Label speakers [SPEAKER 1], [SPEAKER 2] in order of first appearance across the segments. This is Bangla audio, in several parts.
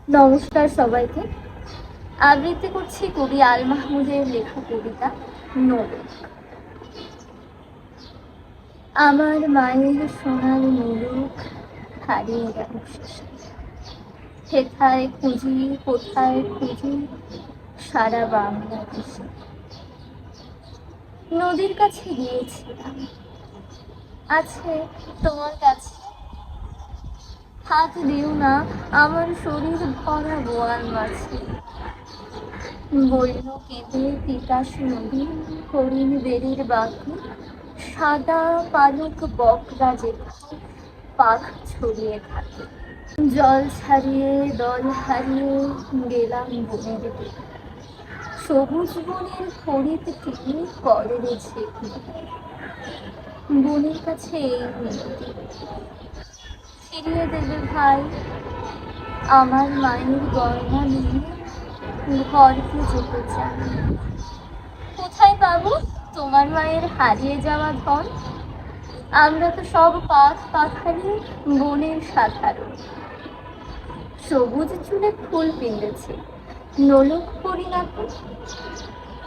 [SPEAKER 1] নমস্কার সবাইকে। আবৃত্তি করছি কবি আল মাহমুদের লেখা কবিতা নোলক। আমার মায়ের সোনার নোলক হারিয়ে গেল শেষে। হেথায় খুঁজি কোথায় খুঁজি সারা বাংলাদেশে। নদীর কাছে গিয়েছিলাম, আছে তোমার কাছে? হাত দিও না, আমার শরীর ভরা বোয়াল মাছে। বলল কেঁদে তিতাস নদী, হরিণ বেড়ির বাঁকে সাদা পালক বকরা যেখানে পাখ ছড়িয়ে থাকে। জল ছাড়িয়ে দল হারিয়ে গেলাম বনের দিকে। সবুজ বনের হরিৎ টিকে করের ঝেঁকে। বনের কাছে এই মিনতি, ফিরিয়ে দেবে ভাই আমার মায়ের গয়না নিয়ে ঘরকে যেতে চাই। কোথায় পাবো তোমার মায়ের হারিয়ে যাওয়া ধন? আমরা তো সব পাখ পাখালি বনের সাধারণ। সবুজ চুলে ফুল পিঁধেছে, নোলক করি না তো।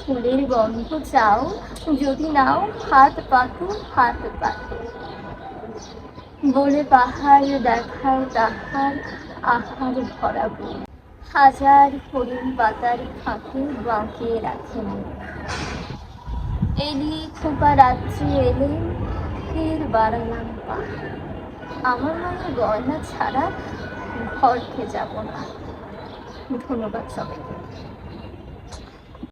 [SPEAKER 1] ফুলের গন্ধ চাও যদি নাও, হাত পাতো হাত পাতো। বলে পাহাড় দেখায় তাহার আহার ভরা বই। হাজার হরিণ পাতার ফাঁকে বাঁকিয়ে রাখেন। এলি খোপা রাত্রি এলে ফের বাড়ালাম পা। আমার মায়ের গয়না ছাড়া ঘরকে যাব না। ধন্যবাদ সবাইকে।